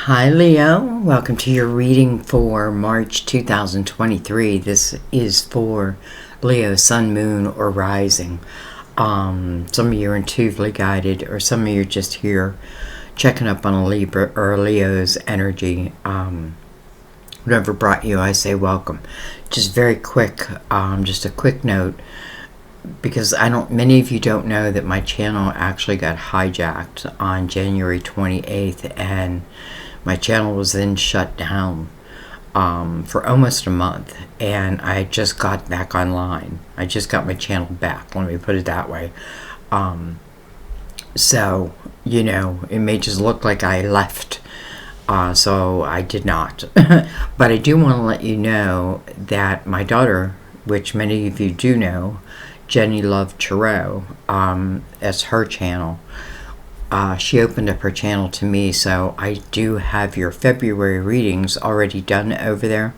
Hi Leo, welcome to your reading for March 2023. This is for Leo, Sun, Moon, or Rising. Some of you are intuitively guided, or some of you are just here checking up on a Libra or a Leo's energy. Whatever brought you, I say welcome. Just very quick, just a quick note, because many of you don't know that my channel actually got hijacked on January 28th, and my channel was then shut down for almost a month, and I just got back online. I just got my channel back, let me put it that way. So, it may just look like I left, so I did not. But I do want to let you know that my daughter, which many of you do know, Jenny Love Tarot, as her channel, she opened up her channel to me, so I do have your February readings already done over there.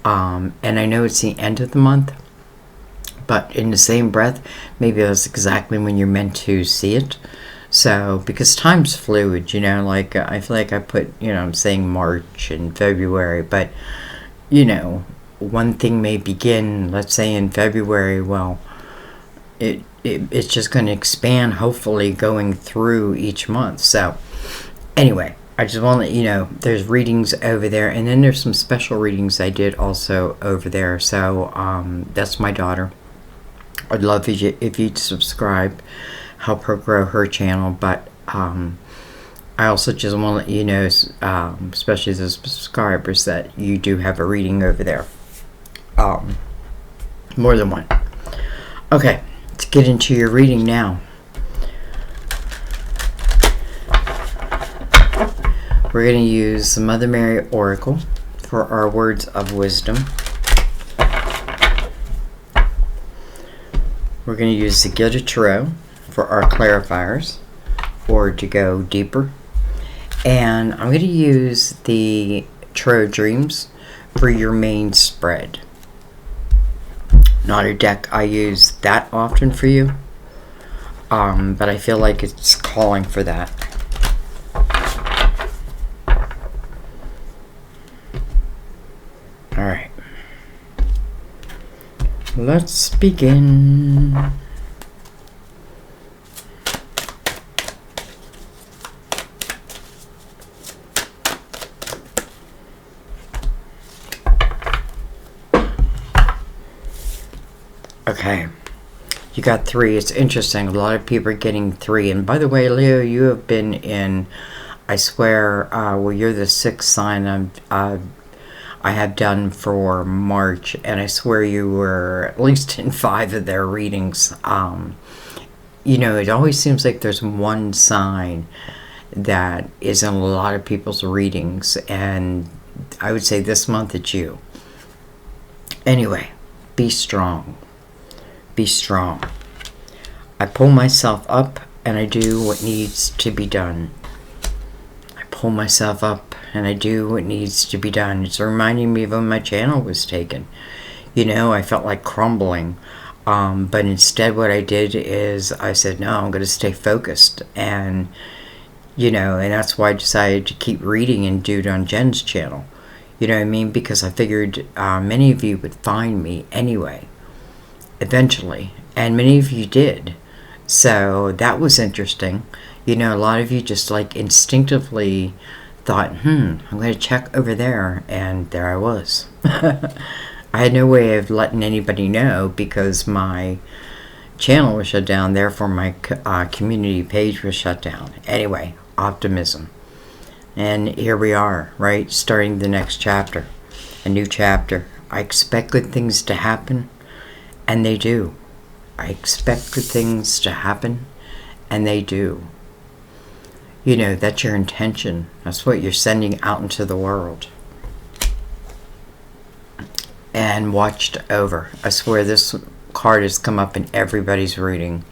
And I know it's the end of the month, but in the same breath, maybe that's exactly when you're meant to see it. So, because time's fluid, like I feel like I put, I'm saying March and February, but, one thing may begin, let's say in February, well, it's just going to expand, hopefully, going through each month. So, anyway, I just want to let you know, there's readings over there, and then there's some special readings I did also over there. So, that's my daughter. I'd love if you'd subscribe, help her grow her channel. But I also just want to let you know, especially the subscribers, that you do have a reading over there. More than one. Okay. Let's get into your reading now. We're going to use the Mother Mary Oracle for our words of wisdom. We're going to use the Gilded Tarot for our clarifiers, or to go deeper. And I'm going to use the Tarot Dreams for your main spread. Not a deck I use that often for you, but I feel like it's calling for that. Alright, let's begin. Okay, you got 3. It's interesting. A lot of people are getting 3. And by the way, Leo, you have been in, I swear, you're the 6th sign I have done for March, and I swear you were at least in 5 of their readings. It always seems like there's one sign that is in a lot of people's readings, and I would say this month it's you. Anyway, be strong. Be strong. I pull myself up and I do what needs to be done. I pull myself up and I do what needs to be done. It's reminding me of when my channel was taken. I felt like crumbling. But instead what I did is I said, no, I'm going to stay focused. And, and that's why I decided to keep reading and do it on Jen's channel. You know what I mean? Because I figured many of you would find me anyway. Eventually, and many of you did, so that was interesting. A lot of you just like instinctively thought, I'm going to check over there, and there I was. I had no way of letting anybody know because my channel was shut down, therefore my community page was shut down. Anyway, optimism. And here we are, right, starting the next chapter, a new chapter. I expect good things to happen. And they do. I expect good things to happen, and they do. That's your intention. That's what you're sending out into the world. And watched over. I swear this card has come up in everybody's reading.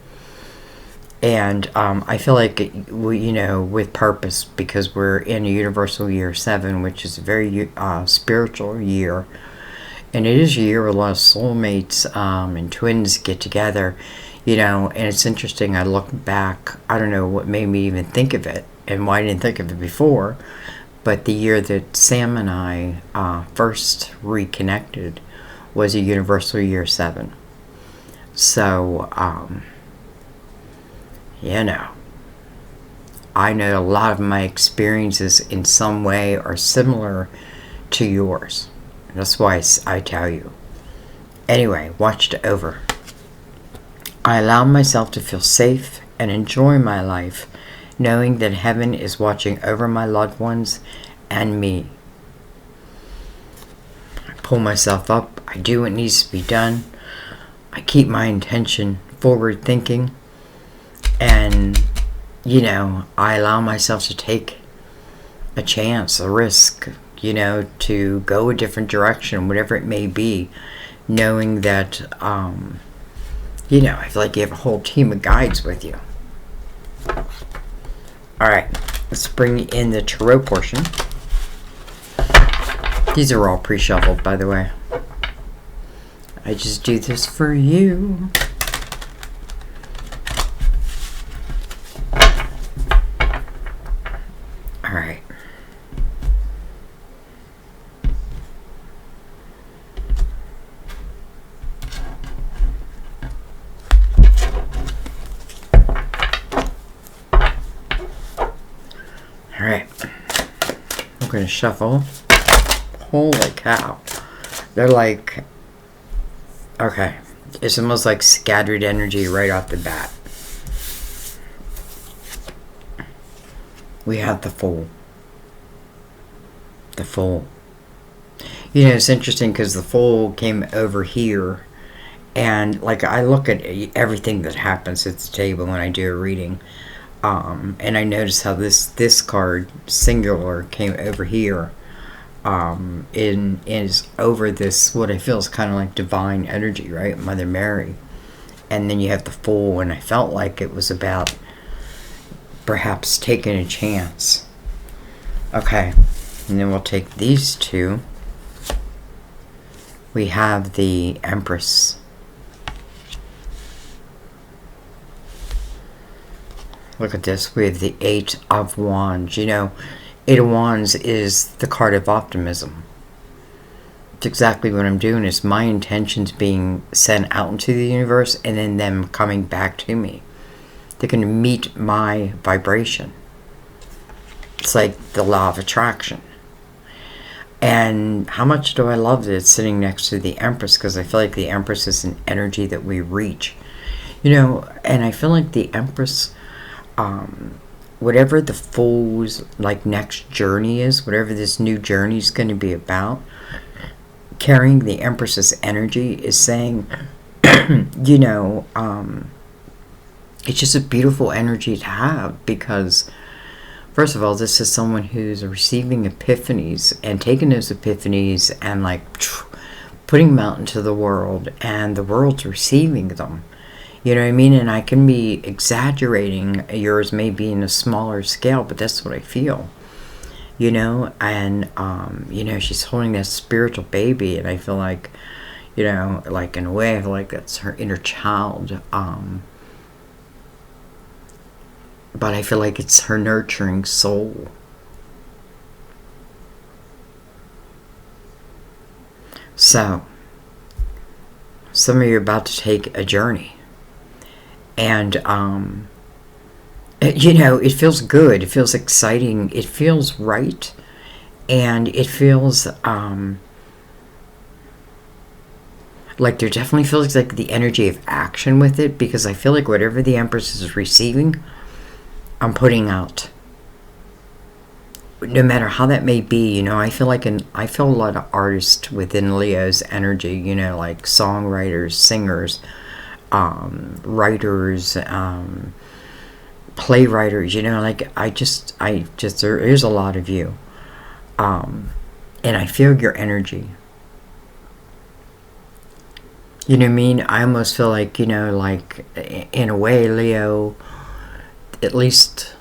And I feel like, with purpose, because we're in a universal year 7, which is a very spiritual year. And it is a year where a lot of soulmates and twins get together, and it's interesting. I look back, I don't know what made me even think of it and why I didn't think of it before, but the year that Sam and I first reconnected was a universal year 7. So, you know, I know a lot of my experiences in some way are similar to yours. That's why I tell you. Anyway, watched over. I allow myself to feel safe and enjoy my life, knowing that heaven is watching over my loved ones and me. I pull myself up. I do what needs to be done. I keep my intention forward thinking. And, you know, I allow myself to take a chance, a risk, you know, to go a different direction, whatever it may be, knowing that, you know, I feel like you have a whole team of guides with you. Alright, let's bring in the tarot portion. These are all pre-shuffled, by the way. I just do this for you. Alright. Alright. I'm going to shuffle. Holy cow. They're like... Okay. It's almost like scattered energy right off the bat. We have the Fool. The Fool. You know, it's interesting because the Fool came over here. And, like, I look at everything that happens at the table when I do a reading. And I notice how this card, singular, came over here. Is over this, what I feel is kind of like divine energy, right? Mother Mary. And then you have the Fool, and I felt like it was about perhaps taking a chance. Okay, and then we'll take these two. We have the Empress. Look at this. We have the 8 of Wands. You know, 8 of Wands is the card of optimism. It's exactly what I'm doing. Is my intentions being sent out into the universe and then them coming back to me. They're going to meet my vibration. It's like the law of attraction. And how much do I love that it's sitting next to the Empress, because I feel like the Empress is an energy that we reach. You know, and I feel like the Empress... whatever the Fool's like next journey is, whatever this new journey is going to be about, carrying the Empress's energy is saying, you know, it's just a beautiful energy to have, because first of all, this is someone who's receiving epiphanies and taking those epiphanies and like putting them out into the world, and the world's receiving them. You know what I mean? And I can be exaggerating. Yours may be in a smaller scale, but that's what I feel. You know? And, you know, she's holding that spiritual baby. And I feel like, you know, like in a way, I feel like that's her inner child. But I feel like it's her nurturing soul. So, some of you are about to take a journey. And, you know, it feels good. It feels exciting. It feels right. And it feels, like there definitely feels like the energy of action with it. Because I feel like whatever the Empress is receiving, I'm putting out. No matter how that may be, you know, I feel like I feel a lot of artists within Leo's energy, you know, like songwriters, singers, writers, playwriters, you know, like I just there is a lot of you, and I feel your energy. You know what I mean? I almost feel like, you know, like in a way, Leo, at least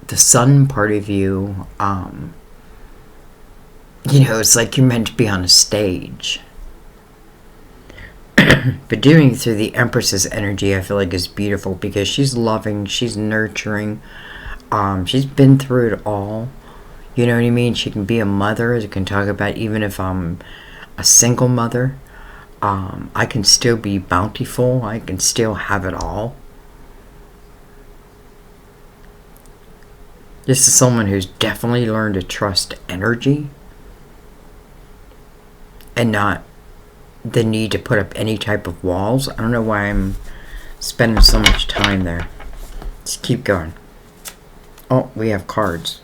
the sun part of you, you know, it's like you're meant to be on a stage. But doing it through the Empress's energy, I feel like is beautiful, because she's loving, she's nurturing, she's been through it all, You know what I mean? She can be a mother. It can talk about even if I'm a single mother. I can still be bountiful. I can still have it all. This is someone who's definitely learned to trust energy and not the need to put up any type of walls. I don't know why I'm spending so much time there. Let's keep going. Oh, we have cards.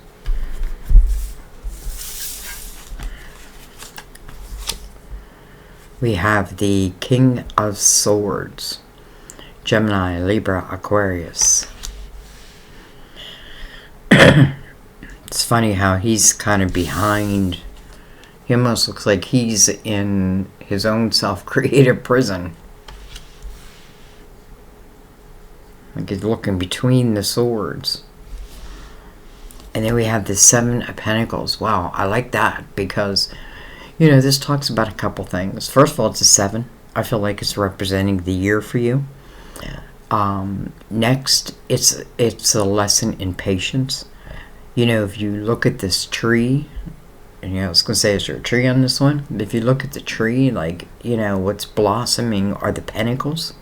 We have the King of Swords. Gemini, Libra, Aquarius. It's funny how he's kind of behind. He almost looks like he's in his own self-created prison. Like he's looking between the swords. And then we have the Seven of Pentacles. Wow, I like that because, you know, this talks about a couple things. First of all, it's a 7. I feel like it's representing the year for you. Next, it's a lesson in patience. You know, if you look at this tree, and you know, I was going to say, is there a tree on this one? But if you look at the tree, like, you know, what's blossoming are the pentacles.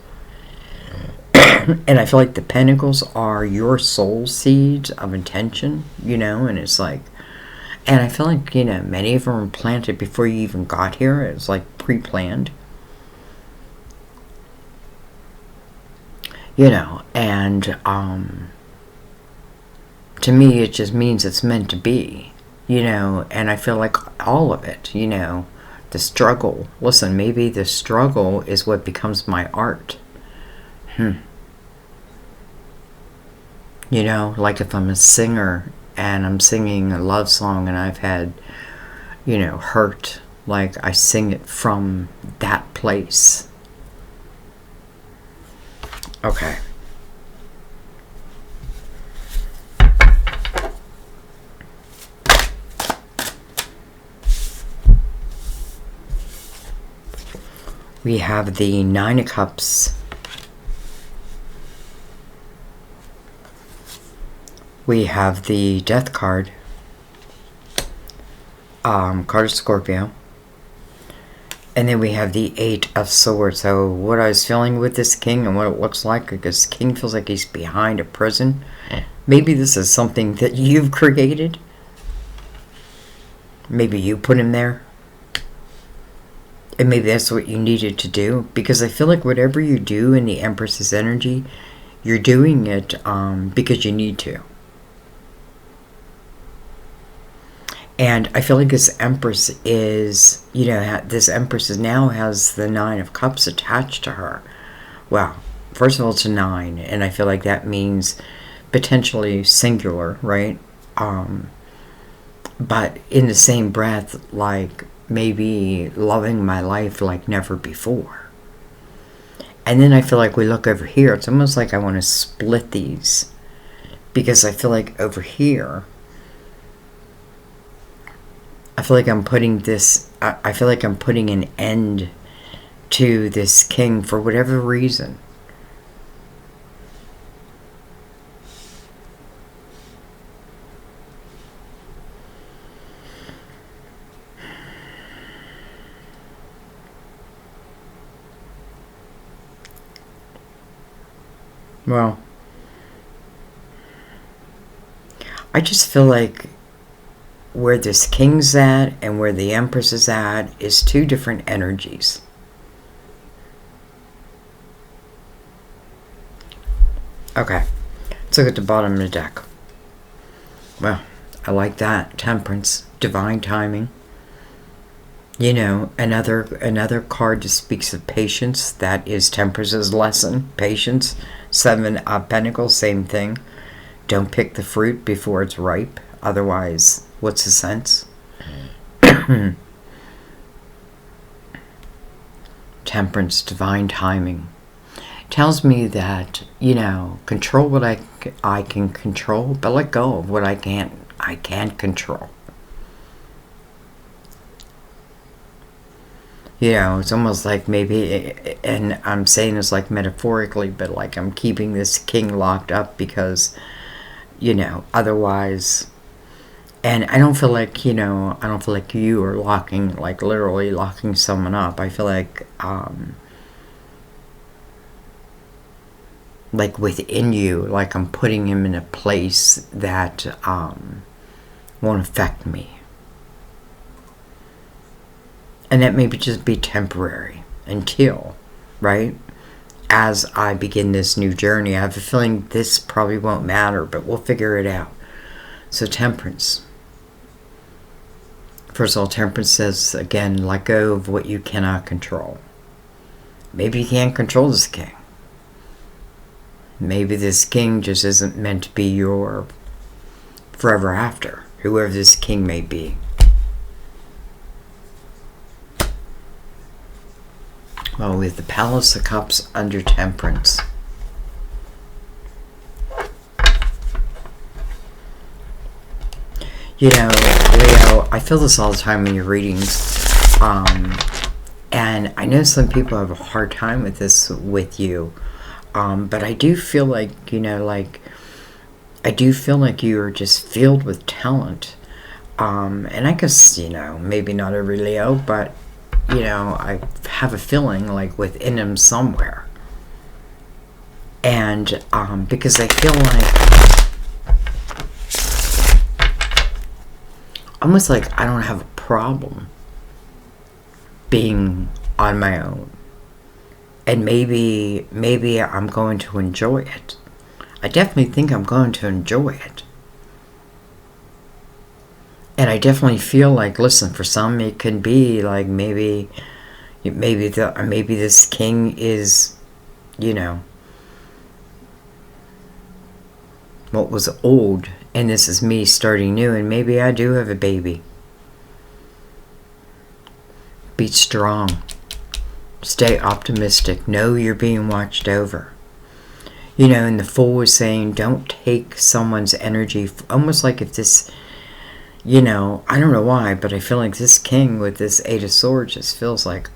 And I feel like the pentacles are your soul seeds of intention, you know, and it's like, and I feel like, you know, many of them were planted before you even got here. It's like pre-planned. You know, and to me it just means it's meant to be, you know, and I feel like all of it, you know, the struggle. Listen, maybe the struggle is what becomes my art. You know, like if I'm a singer and I'm singing a love song and I've had, you know, hurt, like I sing it from that place. Okay. We have the Nine of Cups. We have the Death card. Card of Scorpio. And then we have the Eight of Swords. So what I was feeling with this king and what it looks like, because king feels like he's behind a prison. Maybe this is something that you've created. Maybe you put him there. And maybe that's what you needed to do. Because I feel like whatever you do in the Empress's energy, you're doing it because you need to. And I feel like this Empress is, you know, this Empress now has the Nine of Cups attached to her. Well, first of all, it's a 9, and I feel like that means potentially singular, right? But in the same breath, like maybe loving my life like never before. And then I feel like we look over here. It's almost like I want to split these. Because I feel like over here, I feel like I'm putting this, I feel like I'm putting an end to this king for whatever reason. Well, I just feel like where this king's at and where the Empress is at is two different energies. Okay, let's look at the bottom of the deck. Well, I like that. Temperance, divine timing. You know, another card that speaks of patience. That is Temperance's lesson. Patience. 7 of Pentacles, same thing. Don't pick the fruit before it's ripe. Otherwise, what's the sense? Temperance, divine timing. Tells me that, you know, control what I can control, but let go of what I can't control. You know, it's almost like maybe, and I'm saying this like metaphorically, but like I'm keeping this king locked up because, you know, otherwise And I don't feel like, you know, I don't feel like you are locking, like literally locking someone up. I feel like within you, like I'm putting him in a place that won't affect me. And that maybe just be temporary until, right? As I begin this new journey, I have a feeling this probably won't matter, but we'll figure it out. So temperance. First of all, temperance says, again, let go of what you cannot control. Maybe you can't control this king. Maybe this king just isn't meant to be your forever after, whoever this king may be. Well, with the Palace of Cups under temperance. You know, Leo, I feel this all the time in your readings. And I know some people have a hard time with this with you. But I do feel like, you know, like, I do feel like you are just filled with talent. And I guess, you know, maybe not every Leo, but, you know, I have a feeling like within him somewhere. And because I feel like, almost like I don't have a problem being on my own. And maybe I'm going to enjoy it. I definitely think I'm going to enjoy it. And I definitely feel like, listen, for some it can be like maybe this king is, you know, what was old, and this is me starting new, and maybe I do have a baby. Be strong. Stay optimistic. Know you're being watched over. You know, and the Fool was saying, don't take someone's energy. Almost like if this, you know, I don't know why, but I feel like this king with this Eight of Swords just feels like,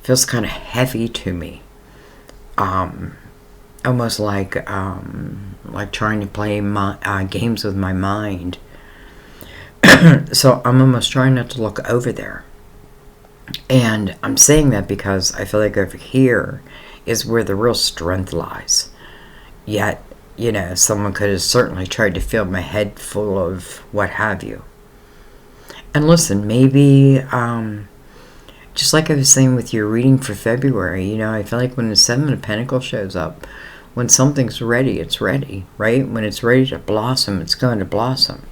feels kind of heavy to me. Almost like trying to play games with my mind. So I'm almost trying not to look over there. And I'm saying that because I feel like over here is where the real strength lies. Yet, you know, someone could have certainly tried to fill my head full of what have you. And listen, maybe, just like I was saying with your reading for February, you know, I feel like when the Seven of Pentacles shows up, when something's ready, it's ready, right? When it's ready to blossom, it's going to blossom.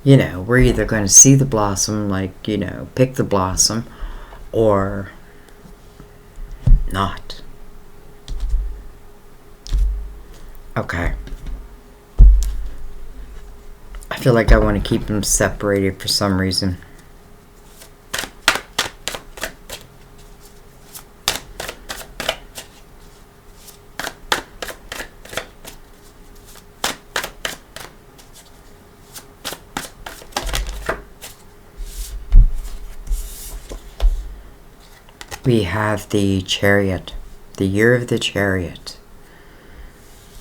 You know, we're either going to see the blossom, like, you know, pick the blossom, or not. Okay. I feel like I want to keep them separated for some reason. We have the Chariot, the Year of the Chariot.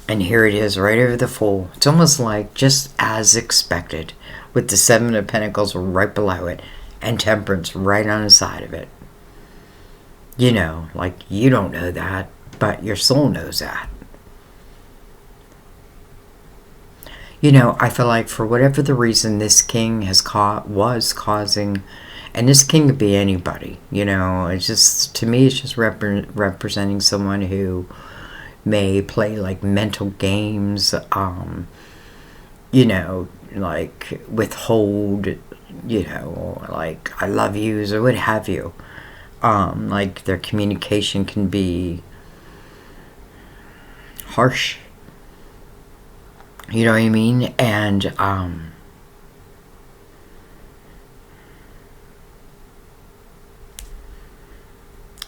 And here it is, right over the Fool. It's almost like just as expected, with the Seven of Pentacles right below it, and Temperance right on the side of it. You know, like, you don't know that, but your soul knows that. You know, I feel like for whatever the reason this king was causing, and this king could be anybody, you know, it's just, to me, it's just representing someone who may play like mental games, you know, like withhold, you know, like I love yous or what have you. Like their communication can be harsh. You know what I mean? And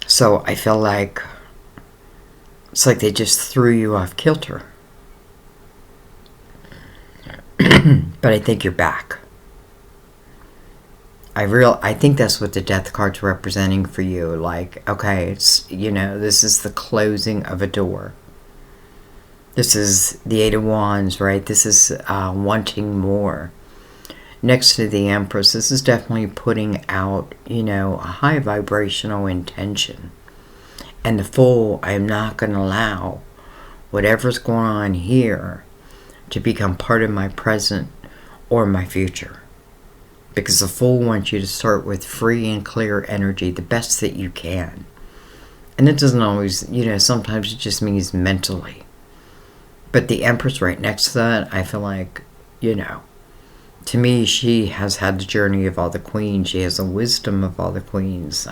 so I feel like it's like they just threw you off kilter. But I think you're back. I think that's what the Death card's representing for you. Like, okay, it's, you know, this is the closing of a door. This is the Eight of Wands, right? This is wanting more. Next to the Empress, this is definitely putting out, you know, a high vibrational intention. And the Fool, I am not going to allow whatever's going on here to become part of my present or my future. Because the Fool wants you to start with free and clear energy, the best that you can. And it doesn't always, you know, sometimes it just means mentally. But the Empress right next to that, I feel like, you know, to me, she has had the journey of all the queens. She has the wisdom of all the queens.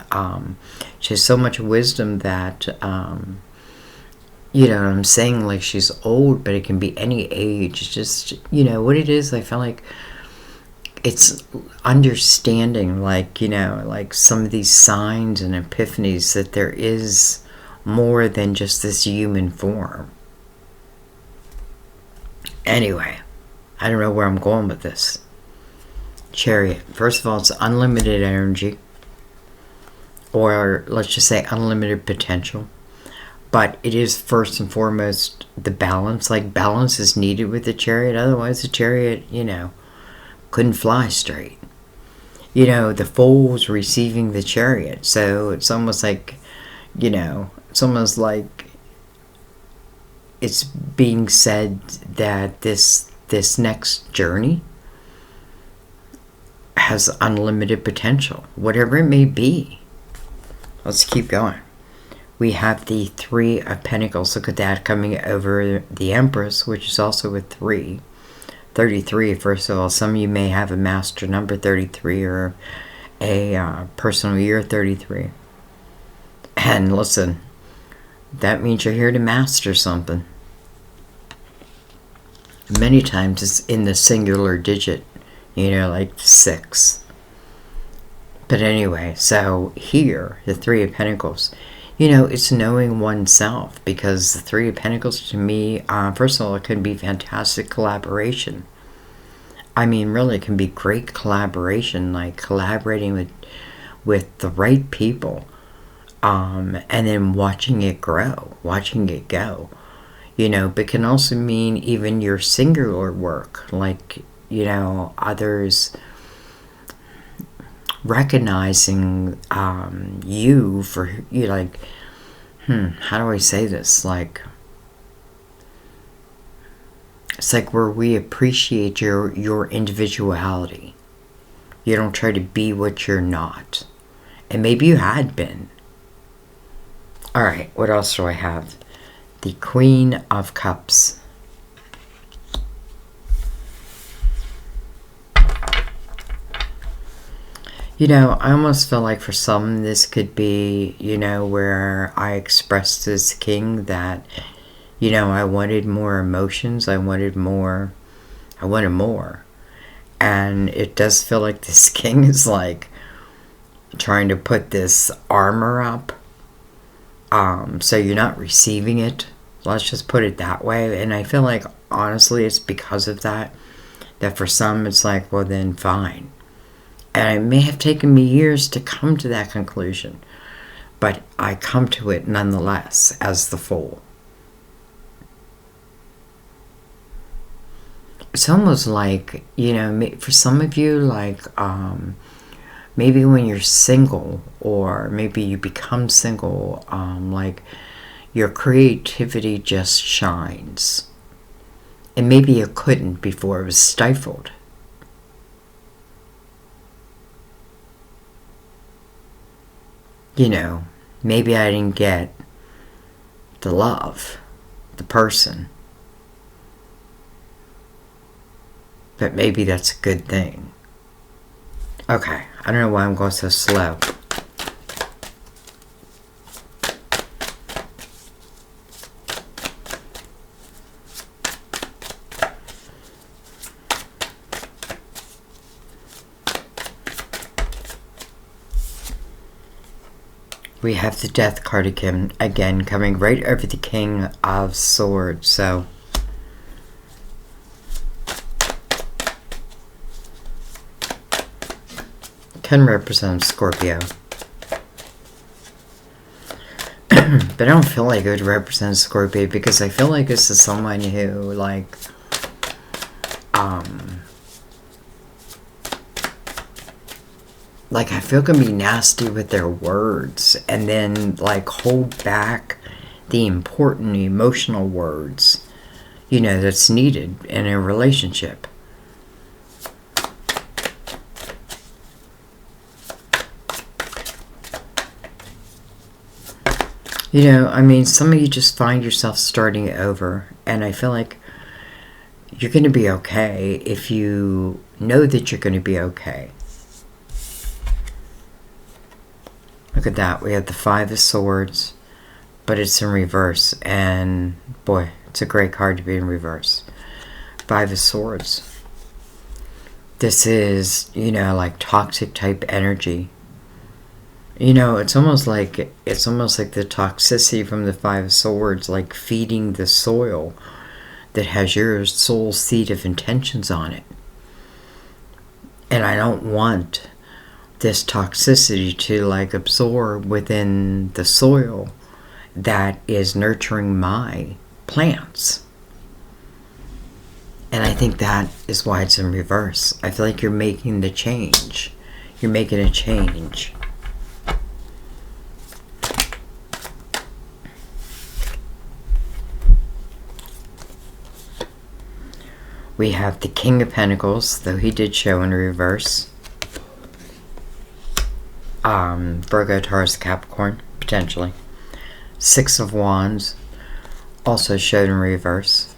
She has so much wisdom that, you know, I'm saying like she's old, but it can be any age. It's just, you know, what it is, I feel like it's understanding, like, you know, like some of these signs and epiphanies that there is more than just this human form. Anyway, I don't know where I'm going with this. Chariot. First of all, it's unlimited energy. Or let's just say unlimited potential. But it is first and foremost the balance. Like, balance is needed with the Chariot. Otherwise, the Chariot, you know, couldn't fly straight. You know, the Fool's receiving the Chariot. So it's almost like, you know, it's almost like it's being said that this next journey has unlimited potential, whatever it may be. Let's keep going. We have the Three of Pentacles. Look at that coming over the Empress, which is also a 3. 33, first of all. Some of you may have a master number 33 or a personal year 33. And listen, that means you're here to master something. Many times it's in the singular digit, you know, like 6. But anyway, so here, the Three of Pentacles, you know, it's knowing oneself, because the Three of Pentacles to me, first of all, it can be fantastic collaboration. I mean, really, it can be great collaboration, like collaborating with the right people, and then watching it grow, watching it go. You know, but can also mean even your singular work, like, you know, others recognizing you for, you like, how do I say this? Like, it's like where we appreciate your individuality. You don't try to be what you're not. And maybe you had been. All right, what else do I have? The Queen of Cups. You know, I almost feel like for some this could be, you know, where I expressed as king that, you know, I wanted more emotions, I wanted more. And it does feel like this king is like trying to put this armor up. So you're not receiving it. Let's just put it that way. And I feel like, honestly, it's because of that for some it's like, well, then fine. And it may have taken me years to come to that conclusion, but I come to it nonetheless as the Fool. It's almost like, you know, for some of you, like, maybe when you're single, or maybe you become single, like, your creativity just shines. And maybe you couldn't before, it was stifled. You know, maybe I didn't get the love, the person. But maybe that's a good thing. Okay, I don't know why I'm going so slow. We have the Death card again coming right over the King of Swords. So can represent Scorpio. But I don't feel like it would represent Scorpio, because I feel like this is someone who, like, I feel can be nasty with their words, and then, like, hold back the important emotional words, you know, that's needed in a relationship. You know, I mean, some of you just find yourself starting over, and I feel like you're going to be okay if you know that you're going to be okay. Look at that. We have the Five of Swords, but it's in reverse, and boy, it's a great card to be in reverse. Five of Swords. This is, you know, like toxic type energy. You know, it's almost like the toxicity from the Five of Swords, like feeding the soil that has your soul seed of intentions on it. And I don't want this toxicity to, like, absorb within the soil that is nurturing my plants. And I think that is why it's in reverse. I feel like you're making the change. You're making a change. We have the King of Pentacles, though he did show in reverse. Virgo, Taurus, Capricorn, potentially. Six of Wands, also showed in reverse.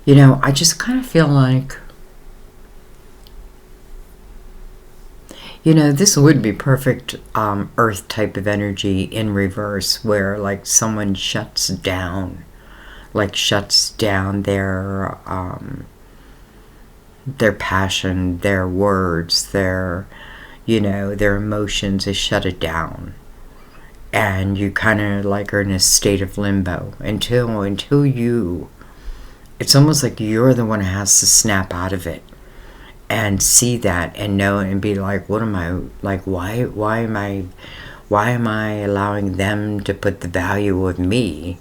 You know, I just kind of feel like, you know, this would be perfect Earth type of energy in reverse, where, like, someone shuts down. Like, shuts down their passion, their words, their, you know, their emotions. They shut it down, and you kind of, like, are in a state of limbo until you. It's almost like you're the one who has to snap out of it and see that and know and be like, what am I, like, why am I allowing them to put the value of me?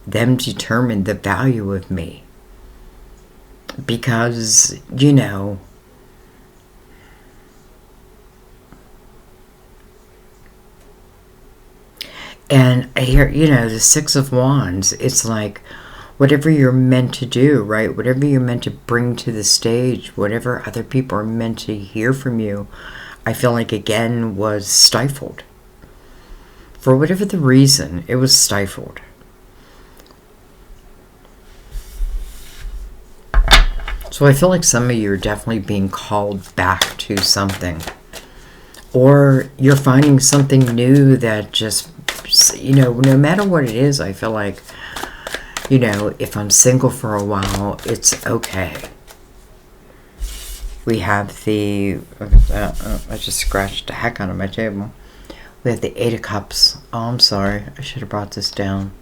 Them determine the value of me. Because, you know, and I hear, you know, the Six of Wands, it's like, whatever you're meant to do, right? Whatever you're meant to bring to the stage, whatever other people are meant to hear from you, I feel like, again, was stifled. For whatever the reason, it was stifled. So I feel like some of you are definitely being called back to something. Or you're finding something new that just, you know, no matter what it is, I feel like, you know, if I'm single for a while, it's okay. We have the, I just scratched the heck out of my table. We have the Eight of Cups. Oh, I'm sorry. I should have brought this down.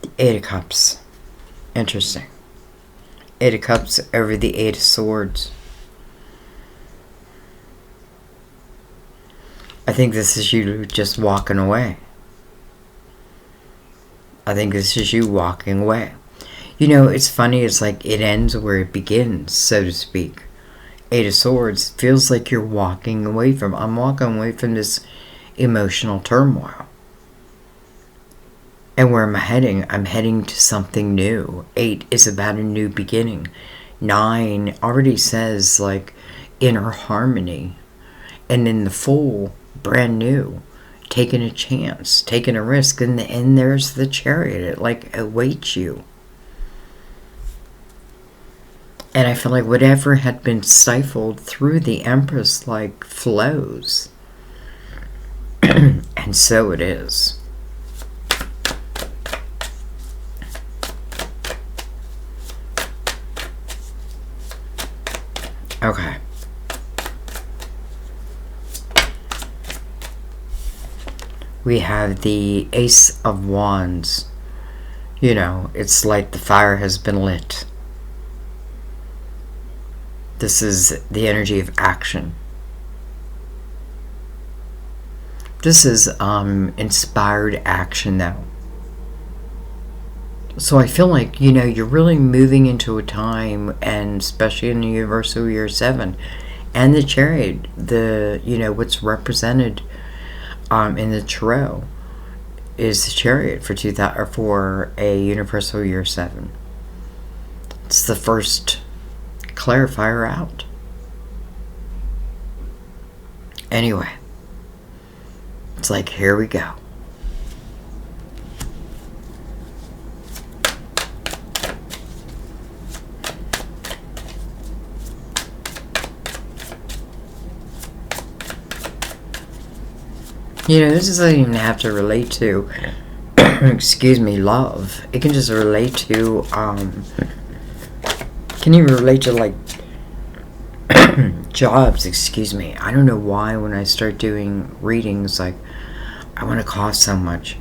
The Eight of Cups. Interesting. Eight of Cups over the Eight of Swords. I think this is you just walking away. I think this is you walking away. You know, it's funny. It's like it ends where it begins, so to speak. Eight of Swords feels like you're walking away from. I'm walking away from this emotional turmoil. And where am I heading? I'm heading to something new. 8 is about a new beginning. 9 already says, like, inner harmony. And then the Fool, brand new. Taking a chance, taking a risk. And there's the Chariot. It, like, awaits you. And I feel like whatever had been stifled through the Empress, like, flows. And so it is. Okay. We have the Ace of Wands. You know, it's like the fire has been lit. This is the energy of action. This is inspired action, though. So I feel like, you're really moving into a time, and especially in the universal year 7 and the chariot, what's represented in the tarot is the chariot for 2000, or for a universal year 7. It's the first clarifier out. Anyway, it's like, here we go. This doesn't even have to relate to, excuse me, love. It can just relate to, can even relate to, like, jobs, excuse me. I don't know why when I start doing readings, like, I want to cough so much.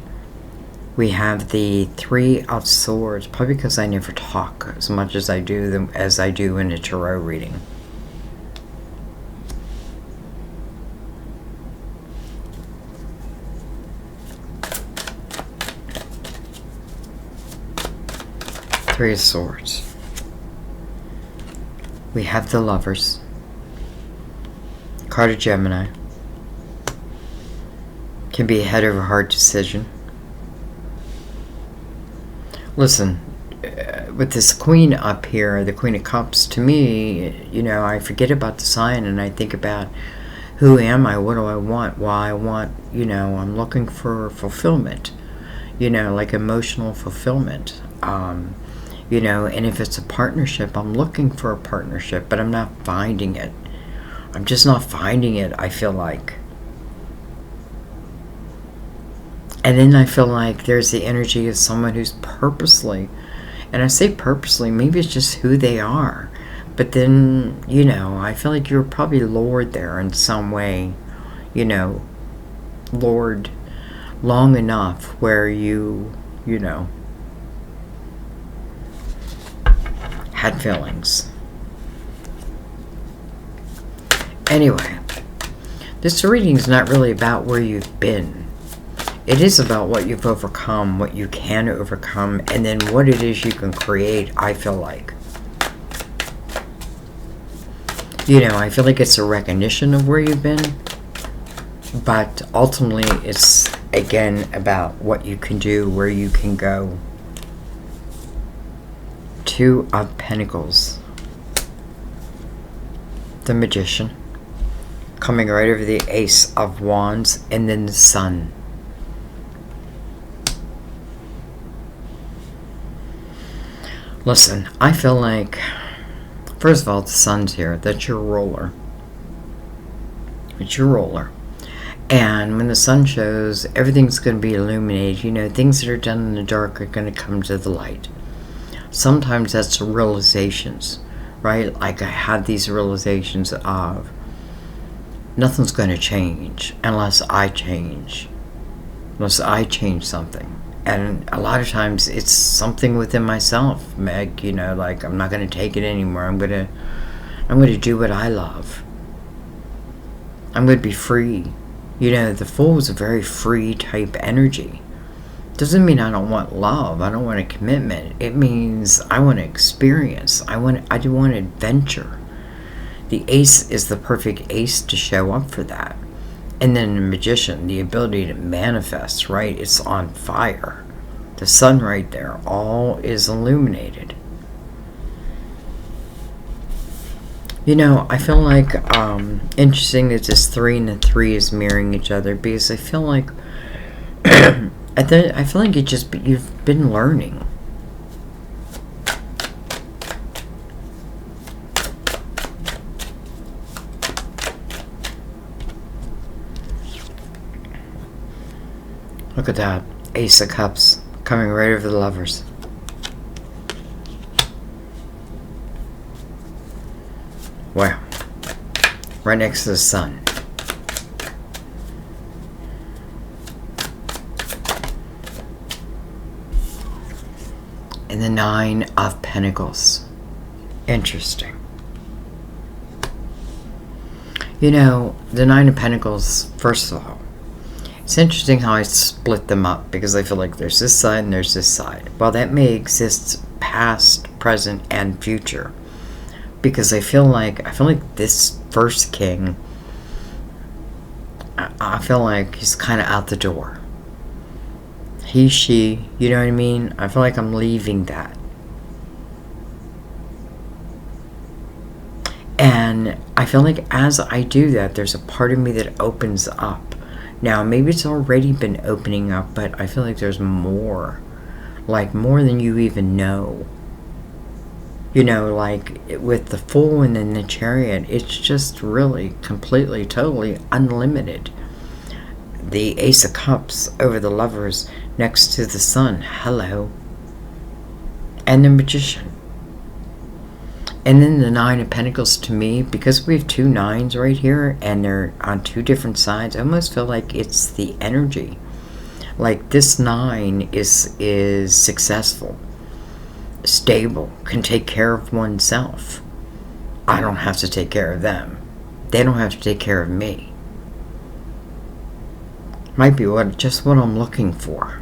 We have the 3 of Swords, probably because I never talk as much as I do in a tarot reading. Three of Swords. We have the Lovers. Card of Gemini. Can be a head over heart decision. Listen, with this Queen up here, the Queen of Cups, to me, I forget about the sign and I think about who am I, what do I want, why I want, I'm looking for fulfillment, like emotional fulfillment. And if it's a partnership, I'm looking for a partnership, but I'm not finding it. I'm just not finding it, I feel like. And then I feel like there's the energy of someone who's purposely, and I say purposely, maybe it's just who they are. But then, I feel like you're probably lured there in some way, lured long enough where you had feelings. Anyway, this reading is not really about where you've been. It is about what you've overcome, what you can overcome, and then what it is you can create, I feel like. I feel like it's a recognition of where you've been, but ultimately it's, again, about what you can do, where you can go. 2 of Pentacles. The Magician. Coming right over the Ace of Wands, and then the Sun. Listen, I feel like, first of all, the Sun's here. That's your ruler. It's your ruler. And when the Sun shows, everything's going to be illuminated. Things that are done in the dark are going to come to the light. Sometimes that's realizations, right? Like I had these realizations of nothing's going to change unless I change. Unless I change something. And a lot of times it's something within myself, Meg, like I'm not going to take it anymore. I'm going to do what I love. I'm going to be free. The Fool is a very free type energy. Doesn't mean I don't want love. I don't want a commitment. It means I want to experience. I do want adventure. The Ace is the perfect ace to show up for that. And then the Magician, the ability to manifest, right? It's on fire. The Sun right there, all is illuminated. I feel like interesting that this 3 and the 3 is mirroring each other, because I feel like I feel like you've been learning. Look at that. Ace of Cups coming right over the Lovers. Wow. Right next to the Sun. And the 9 of Pentacles. Interesting. The 9 of Pentacles, first of all, It's interesting how I split them up, because I feel like there's this side and there's this side. Well, that may exist past, present, and future, because I feel like this first king, I feel like he's kind of out the door. He, she, you know what I mean? I feel like I'm leaving that. And I feel like as I do that, there's a part of me that opens up. Now, maybe it's already been opening up, but I feel like there's more. Like, more than you even know. You know, like, with the Fool and then the Chariot, it's just really, completely, totally unlimited. The Ace of Cups over the Lovers next to the Sun. Hello. And the Magician. And then the Nine of Pentacles, to me, because we have two nines right here and they're on two different sides, I almost feel like it's the energy. Like, this nine is successful, stable, can take care of oneself. I don't have to take care of them. They don't have to take care of me. Might be just what I'm looking for.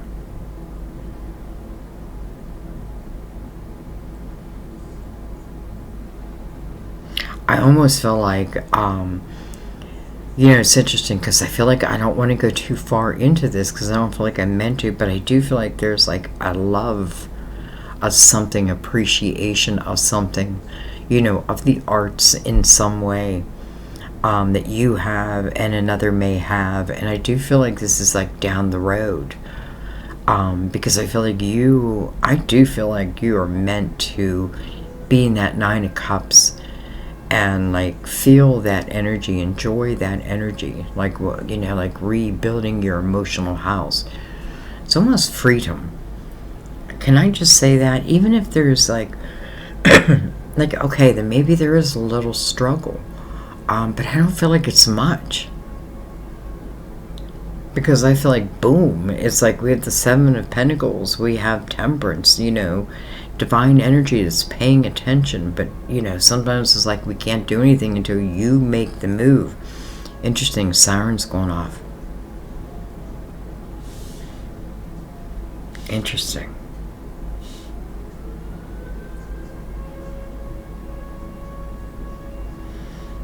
I almost feel like, you know, it's interesting because I feel like I don't want to go too far into this because I don't feel like I'm meant to, but I do feel like there's like a love of something, appreciation of something, you know, of the arts in some way that you have and another may have. And I do feel like this is like down the road because I feel like I do feel like you are meant to be in that Nine of Cups and like feel that energy, enjoy that energy, like, you know, like rebuilding your emotional house. It's almost freedom. Can I just say that? Even if there's like like, okay, then maybe there is a little struggle, but I don't feel like it's much, because I feel like, boom, it's like we have the Seven of Pentacles, we have Temperance, you know, divine energy is paying attention. But, you know, sometimes it's like we can't do anything until you make the move. Interesting, sirens going off. Interesting.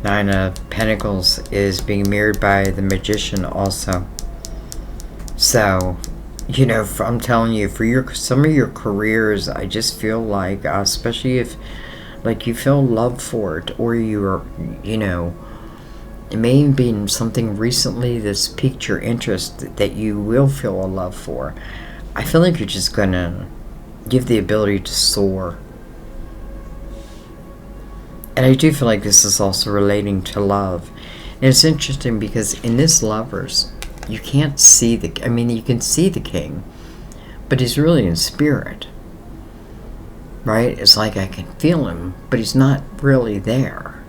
Nine of Pentacles is being mirrored by the Magician also. So, you know, I'm telling you, for some of your careers, I just feel like, especially if, like, you feel love for it, or you're, you know, it may even be something recently that's piqued your interest that you will feel a love for. I feel like you're just gonna give the ability to soar. And I do feel like this is also relating to love. And it's interesting because in this Lovers, you can't see I mean, you can see the king, but he's really in spirit, right? It's like I can feel him, but he's not really there,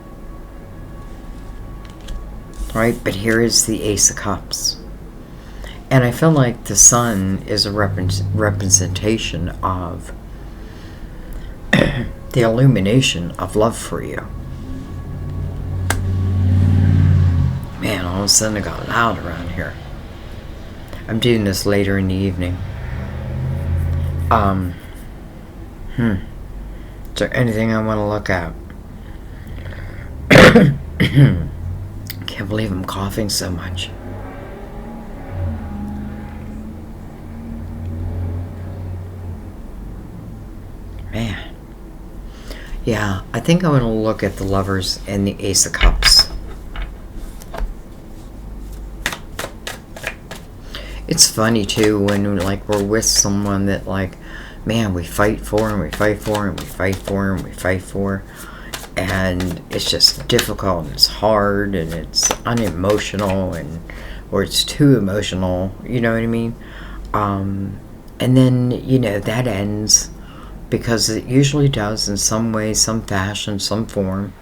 right? But here is the Ace of Cups. And I feel like the Sun is a representation of the illumination of love for you. Man, all of a sudden it got loud around here. I'm doing this later in the evening. Is there anything I want to look at? Can't believe I'm coughing so much. Man. Yeah, I think I want to look at the Lovers and the Ace of Cups. It's funny too when, like, we're with someone that, like, man, we fight for and we fight for and we fight for and we fight for, and it's just difficult and it's hard and it's unemotional, and or it's too emotional, you know what I mean? And then, you know, that ends, because it usually does in some way, some fashion, some form.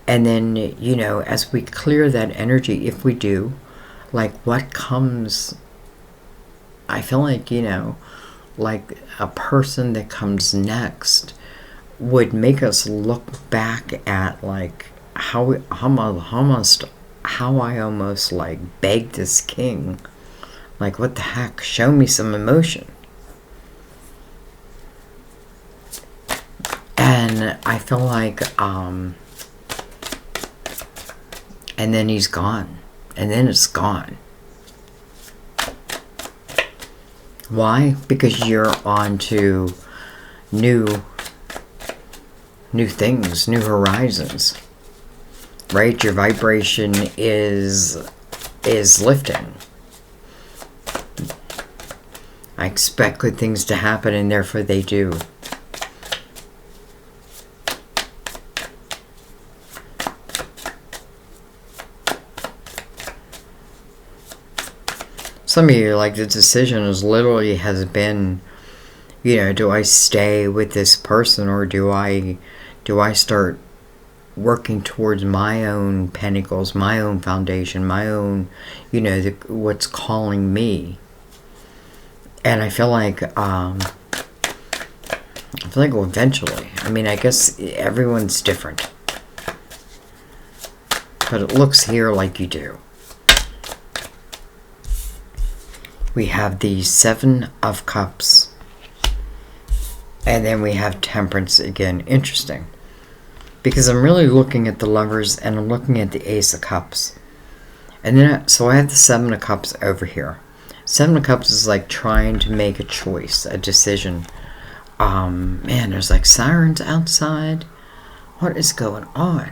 And then, you know, as we clear that energy, if we do, like, what comes, I feel like, you know, like a person that comes next would make us look back at, like, how I almost like begged this king Like, what the heck? Show me some emotion. And I feel like, and then he's gone. And then it's gone. Why? Because you're on to new things, new horizons. Right? Your vibration is lifting. I expect good things to happen, and therefore they do. Some of you, like, the decision has been, you know, do I stay with this person, or do I start working towards my own pentacles, my own foundation, my own, you know, what's calling me. And I feel like eventually, I mean, I guess everyone's different, but it looks here like you do. We have the Seven of Cups. And then we have Temperance again. Interesting. Because I'm really looking at the Lovers and I'm looking at the Ace of Cups. And then, so I have the Seven of Cups over here. Seven of Cups is like trying to make a choice, a decision. Man, there's like sirens outside. What is going on?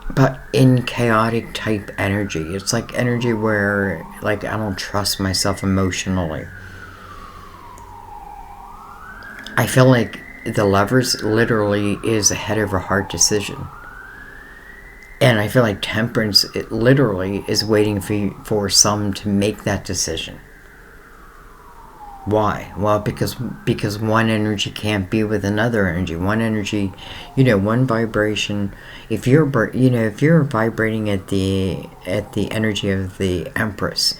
But in chaotic type energy. It's like energy where, like, I don't trust myself emotionally. I feel like the Lovers literally is ahead of a hard decision. And I feel like Temperance, it literally is waiting for some to make that decision. Why? Well, because one energy can't be with another energy. One energy, you know, one vibration. If you're vibrating at the energy of the Empress,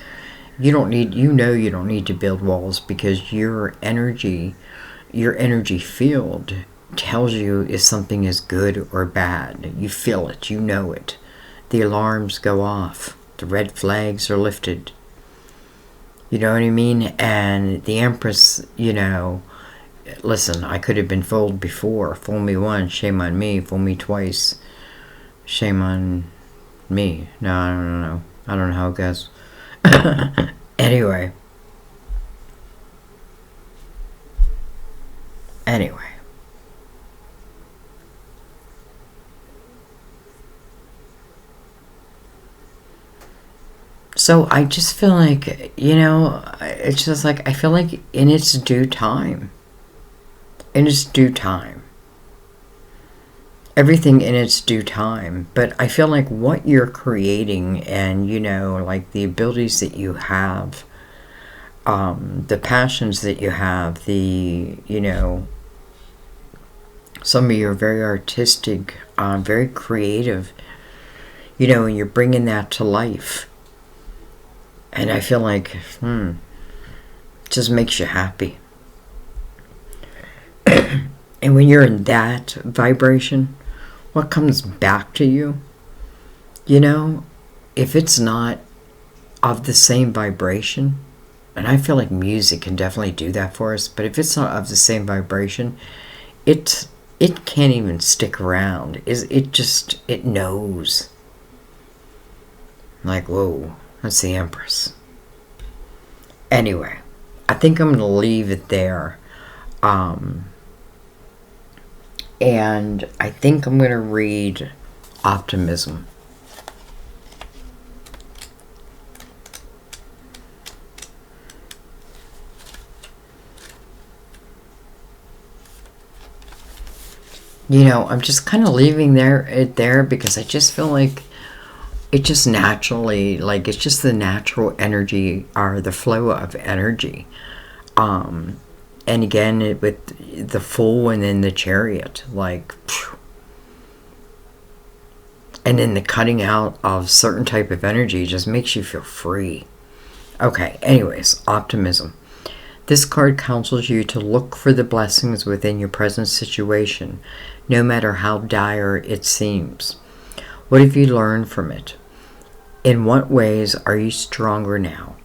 you don't need to build walls, because your energy field tells you if something is good or bad. You feel it, you know it. The alarms go off. The red flags are lifted. You know what I mean? And the Empress, you know, listen, I could have been fooled before. Fool me once, shame on me. Fool me twice, shame on me. No, I don't know. I don't know how it goes. Anyway. So I just feel like, you know, it's just like, I feel like in its due time. In its due time. Everything in its due time. But I feel like what you're creating, and, you know, like the abilities that you have, the passions that you have, the, you know, some of you are very artistic, very creative, you know, and you're bringing that to life. And I feel like, it just makes you happy. And when you're in that vibration, what comes back to you, you know, if it's not of the same vibration, and I feel like music can definitely do that for us, but if it's not of the same vibration, it can't even stick around. It knows. Like, whoa. That's the Empress. Anyway, I think I'm going to leave it there. And I think I'm going to read Optimism. You know, I'm just kind of leaving it there because I just feel like it just naturally, like, it's just the natural energy, or the flow of energy. And again, with the Fool and then the Chariot, like, phew. And then the cutting out of certain type of energy just makes you feel free. Okay, anyways, Optimism. This card counsels you to look for the blessings within your present situation, no matter how dire it seems. What have you learned from it? In what ways are you stronger now?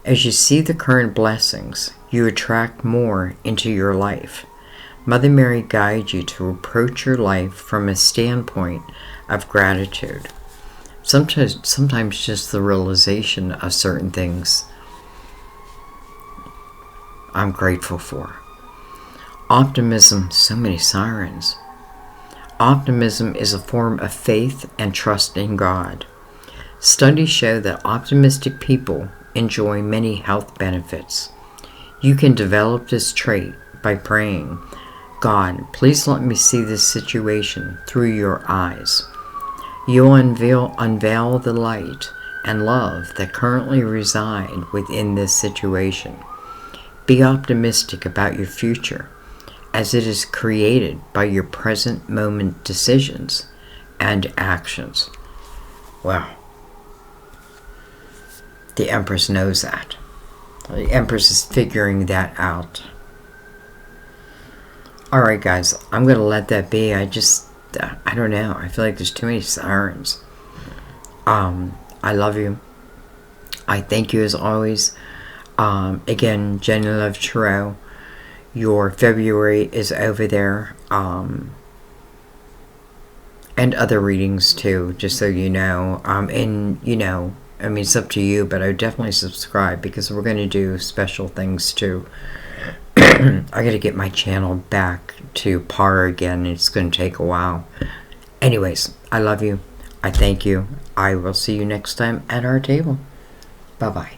As you see the current blessings, you attract more into your life. Mother Mary guides you to approach your life from a standpoint of gratitude. Sometimes just the realization of certain things I'm grateful for. Optimism, so many sirens. Optimism is a form of faith and trust in God. Studies show that optimistic people enjoy many health benefits. You can develop this trait by praying, God, please let me see this situation through your eyes. You'll unveil the light and love that currently reside within this situation. Be optimistic about your future, as it is created by your present moment decisions and actions. Wow. The Empress knows that. The Empress is figuring that out. Alright guys, I'm going to let that be. I don't know. I feel like there's too many sirens. I love you. I thank you as always. Again, Jenny Love Tarot. Your February is over there. And other readings too, just so you know. And you know, I mean, it's up to you, but I would definitely subscribe because we're going to do special things too. I got to get my channel back to par again. It's going to take a while. Anyways, I love you. I thank you. I will see you next time at our table. Bye-bye.